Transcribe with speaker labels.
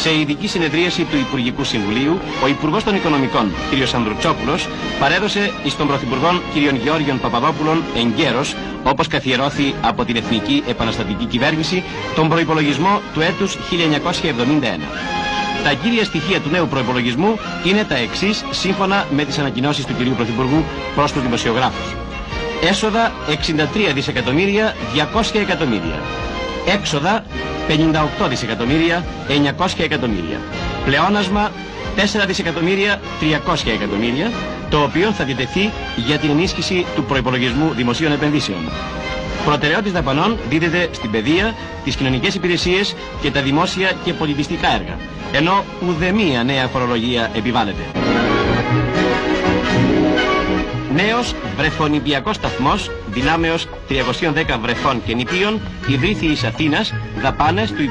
Speaker 1: Σε ειδική συνεδρίαση του Υπουργικού Συμβουλίου, ο Υπουργός των Οικονομικών, κ. Ανδρουτσόπουλος, παρέδωσε εις των Πρωθυπουργών κ. Γεώργιον Παπαδόπουλον εγκαίρος, όπως καθιερώθη από την Εθνική Επαναστατική Κυβέρνηση, τον προϋπολογισμό του έτους 1971. Τα κύρια στοιχεία του νέου προϋπολογισμού είναι τα εξής, σύμφωνα με τις ανακοινώσεις του κ. Πρωθυπουργού προς τους δημοσιογράφους. Έσοδα 63 δισεκατομμύρια 200 εκατομμύρια. Έξοδα 58 δισεκατομμύρια 900 εκατομμύρια. Πλεόνασμα 4 δισεκατομμύρια 300 εκατομμύρια, το οποίο θα διτεθεί για την ενίσχυση του προϋπολογισμού δημοσίων επενδύσεων. Προτεραιότητα δαπανών δίδεται στην παιδεία, τις κοινωνικές υπηρεσίες και τα δημόσια και πολιτιστικά έργα, ενώ ουδέμια νέα φορολογία επιβάλλεται. Νέος βρεφονηπιακός σταθμός δυνάμεως 310 βρεφών και νηπίων ιδρύθη εις Αθήνας, δαπάνες του